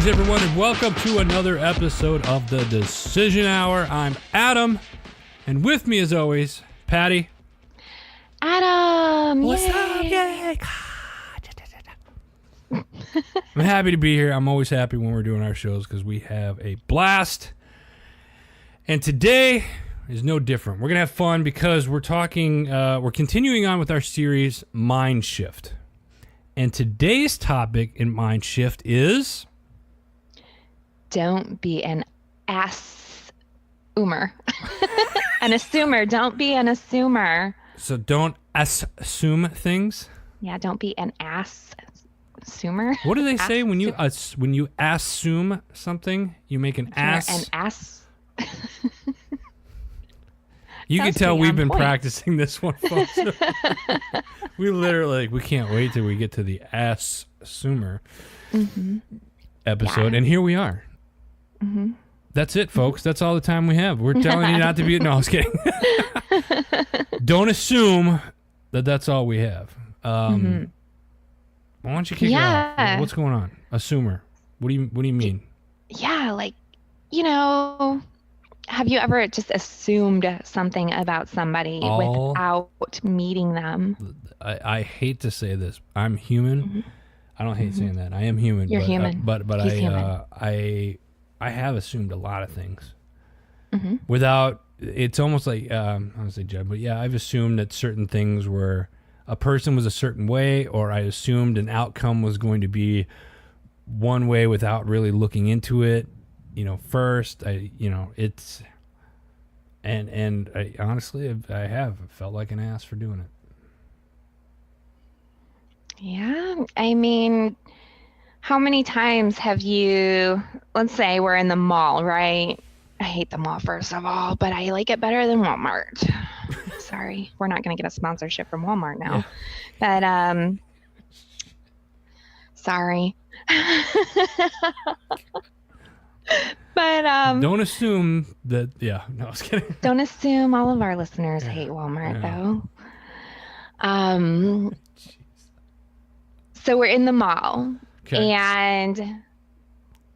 Greetings, everyone, and welcome to another episode of the Decision Hour. I'm Adam, and with me, as always, Patty. Adam, what's up? Yay! I'm happy to be here. I'm always happy when we're doing our shows because we have a blast. And today is no different. We're gonna have fun because we're continuing on with our series Mind Shift. And today's topic in Mind Shift is... Don't be an assumer. An assumer. Don't be an assumer. So don't assume things? Yeah, don't be an assumer. What do they say when you assume something? You make an ass. An ass. You can tell we've been practicing this one, folks. We literally, we can't wait till we get to the assumer episode, and here we are. Mm-hmm. That's it, folks. That's all the time we have. We're telling you not to be... No, I was kidding. Don't assume that that's all we have. Why don't you kick it off? What's going on? Assumer. What do you mean? Yeah, like, have you ever just assumed something about somebody without meeting them? I hate to say this. I'm human. Mm-hmm. I don't hate saying that. I am human. You're human. But He's human. I have assumed a lot of things without. It's almost like I don't say judge, but yeah, I've assumed that certain things were a person was a certain way, or I assumed an outcome was going to be one way without really looking into it. First, it's and I honestly I have felt like an ass for doing it. Yeah, I mean, how many times have you, let's say we're in the mall, right? I hate the mall, first of all, but I like it better than Walmart. Sorry, we're not going to get a sponsorship from Walmart now. Yeah. But, sorry. But, don't assume that, no, I was kidding. Don't assume all of our listeners hate Walmart, though. So we're in the mall. Okay. And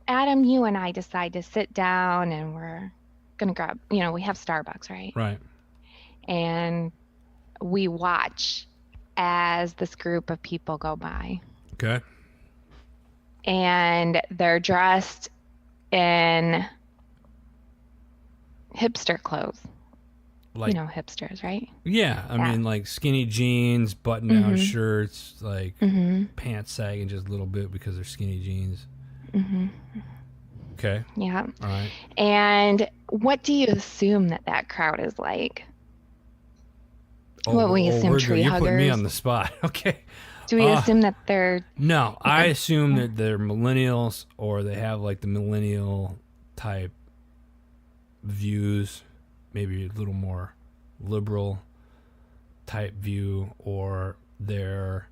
Adam, you and I decide to sit down and we're going to grab, we have Starbucks, right? Right. And we watch as this group of people go by. Okay. And they're dressed in hipster clothes. Like, hipsters, right? Yeah. I mean, like skinny jeans, button-down shirts, like pants sagging just a little bit because they're skinny jeans. Mm-hmm. Okay. Yeah. All right. And what do you assume that crowd is like? We assume tree huggers? You're putting me on the spot. Okay. Do we assume that they're... No, I assume that they're millennials or they have like the millennial type views. Maybe a little more liberal type view, or they're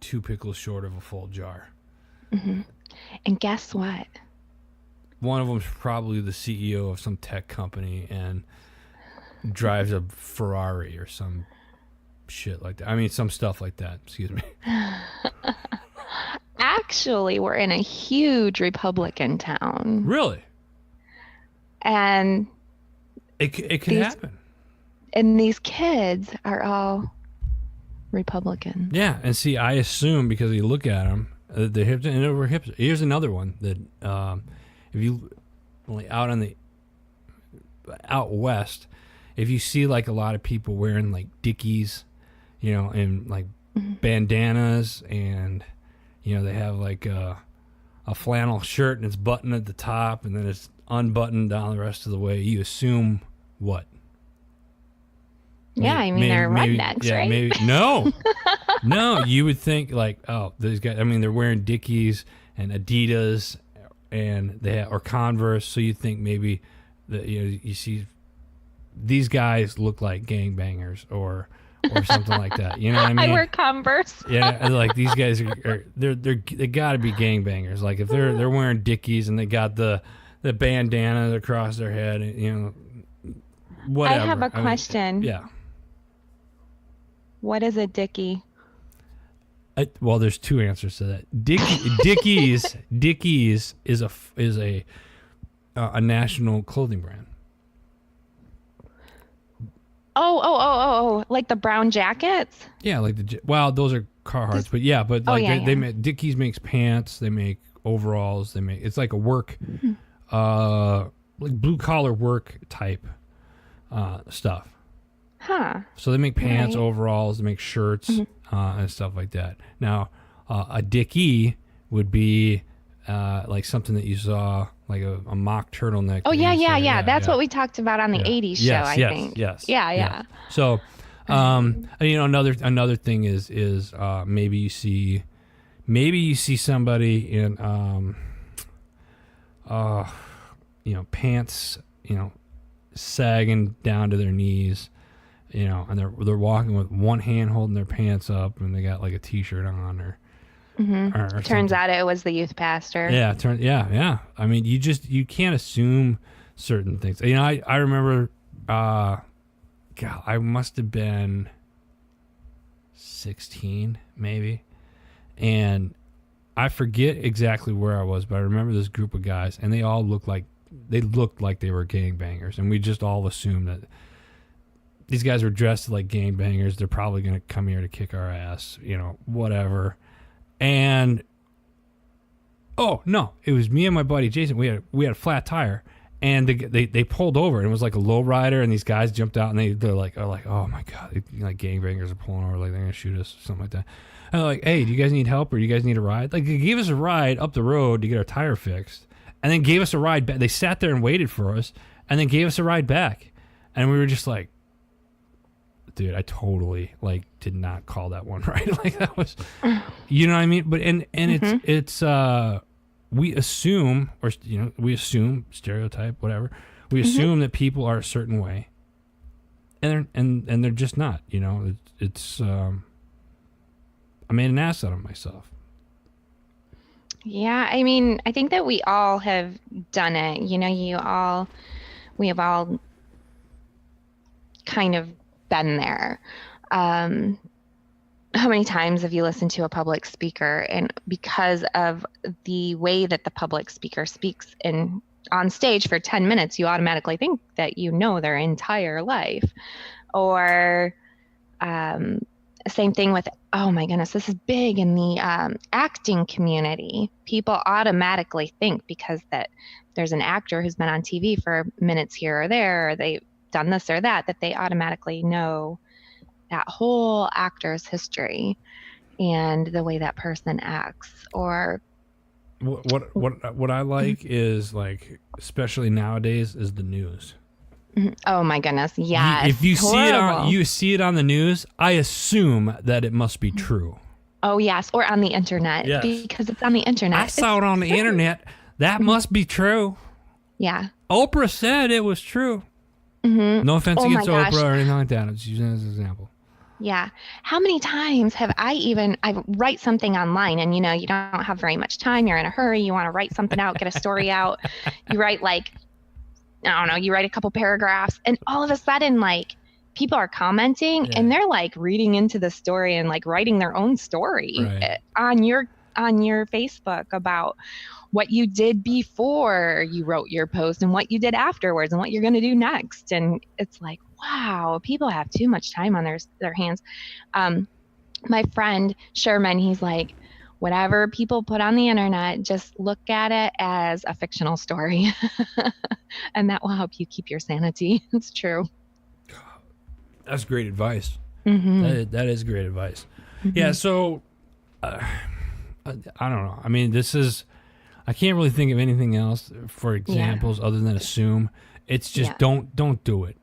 2 pickles short of a full jar. Mm-hmm. And guess what? One of them's probably the CEO of some tech company and drives a Ferrari or some shit like that. I mean, some stuff like that. Excuse me. Actually, we're in a huge Republican town. Really? And it could happen. And these kids are all Republican. Yeah, and see, I assume because you look at them, they're hip and over hip. Here's another one that if you out west, if you see like a lot of people wearing like Dickies, and like bandanas, and they have like a flannel shirt and it's buttoned at the top and then it's unbuttoned down the rest of the way, you assume what? Yeah, they're rednecks, right? Maybe no, you would think like, oh, these guys. I mean, they're wearing Dickies and Adidas, and or Converse. So you think maybe that you see these guys look like gangbangers or something like that. You know what I mean? I wear Converse. Yeah, like these guys they got to be gangbangers. Like if they're wearing Dickies and they got the bandana across their head, whatever. I have a question. Yeah. What is a Dickie? Well, there's two answers to that. Dickies is a national clothing brand. Oh, like the brown jackets? Yeah, like those are Carhartts, but Dickies makes pants, they make overalls, it's like a work, like blue collar work type stuff. Huh. So they make pants, overalls, they make shirts, and stuff like that. Now, a Dickie would be like something that you saw, like a mock turtleneck. Oh, yeah. That's what we talked about on the 80s show, I think. Yes. Yeah. So, another thing is maybe you see somebody in pants, sagging down to their knees, and they're walking with one hand holding their pants up, and they got like a t-shirt on, or turns out it was the youth pastor. Yeah. I mean, you can't assume certain things. I remember, I must have been 16 maybe, and I forget exactly where I was, but I remember this group of guys, and they all looked like they were gangbangers, and we just all assumed that these guys were dressed like gangbangers. They're probably going to come here to kick our ass, whatever. And oh no, it was me and my buddy Jason. We had a flat tire, and they pulled over, and it was like a low rider, and these guys jumped out, and they're like, oh my god, like gangbangers are pulling over, like they're gonna shoot us or something like that. And they're like, hey, do you guys need help, or do you guys need a ride? Like, they gave us a ride up the road to get our tire fixed, and then gave us a ride back. They sat there and waited for us, and then gave us a ride back, and we were just like, dude, I totally did not call that one right. Like, that was, you know what I mean? But and it's we assume, or stereotype, whatever. We assume that people are a certain way, and they're just not. It's I made an ass out of myself. Yeah, I mean, I think that we all have done it. We have all kind of been there. How many times have you listened to a public speaker, and because of the way that the public speaker speaks on stage for 10 minutes, you automatically think that their entire life? Or same thing with, oh my goodness, this is big in the acting community. People automatically think, because that there's an actor who's been on TV for minutes here or there, or they've done this or that they automatically know that whole actor's history and the way that person acts. Or what I like is, like, especially nowadays, is the news. Oh my goodness, yes. If you see it on the news, I assume that it must be true. Oh yes, or on the internet. Yes. Because it's on the internet. I saw it on the internet. That must be true. Yeah. Oprah said it was true. No offense against Oprah or anything like that. I'm just using it as an example. Yeah. How many times have I write something online, and you don't have very much time, you're in a hurry, you want to write something out, get a story out. You write you write a couple paragraphs, and all of a sudden, people are commenting, and they're reading into the story and writing their own story on your Facebook about what you did before you wrote your post, and what you did afterwards, and what you're going to do next. And it's like, wow, people have too much time on their hands. My friend Sherman, he's like, whatever people put on the internet, just look at it as a fictional story. And that will help you keep your sanity. It's true. That's great advice. That is great advice. Yeah, so I don't know. I mean, I can't really think of anything else for examples other than assume. It's just don't do it.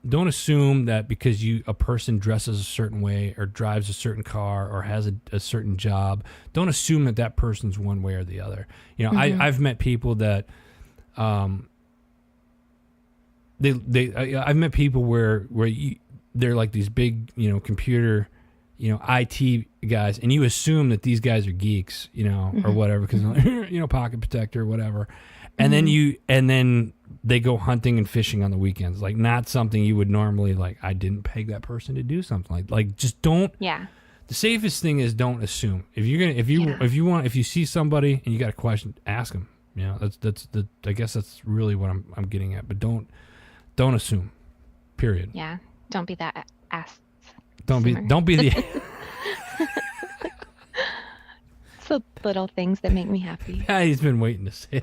Don't assume that because a person dresses a certain way, or drives a certain car, or has a certain job. Don't assume that person's one way or the other. I've met people that I've met people where they're like these big computer IT guys, and you assume that these guys are geeks, or whatever, because pocket protector or whatever, and then they go hunting and fishing on the weekends, not something you would normally I didn't peg that person to do something like just don't The safest thing is don't assume. If you see somebody and you got a question, ask them. You know, I guess that's really what I'm getting at. But don't assume. Period. Yeah. Don't be that ass. Don't be the. It's the little things that make me happy. Patty's been waiting to say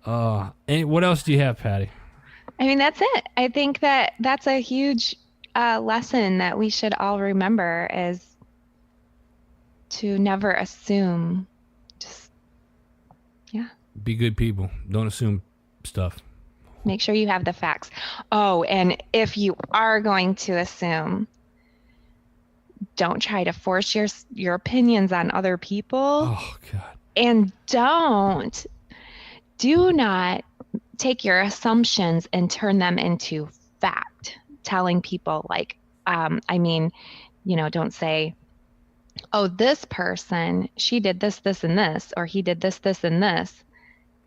that. And what else do you have, Patty? I mean, that's it. I think that's a huge lesson that we should all remember is to never assume. Just, yeah. Be good people. Don't assume stuff. Make sure you have the facts. Oh, and if you are going to assume, don't try to force your opinions on other people. Oh, God. And do not take your assumptions and turn them into fact. Telling people don't say, oh, this person, she did this, this, and this, or he did this, this, and this.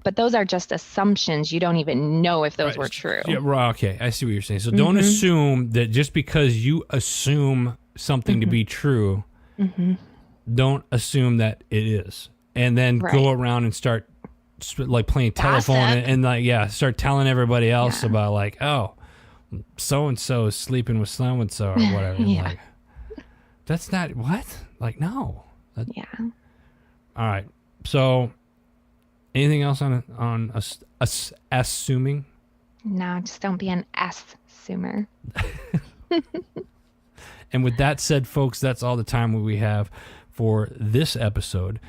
But those are just assumptions. You don't even know if those were true. Yeah, okay. I see what you're saying. So don't assume that just because you assume something to be true, don't assume that it is. And then go around and start like playing telephone and start telling everybody else about like, oh, so-and-so is sleeping with so-and-so or whatever. Like, that's not what? Like, no. All right. So anything else on assuming? No, just don't be an assumer. And with that said, folks, that's all the time we have for this episode.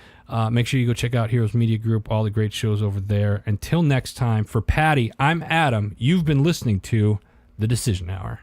Make sure you go check out Heroes Media Group, all the great shows over there. Until next time, for Patty, I'm Adam. You've been listening to The Decision Hour.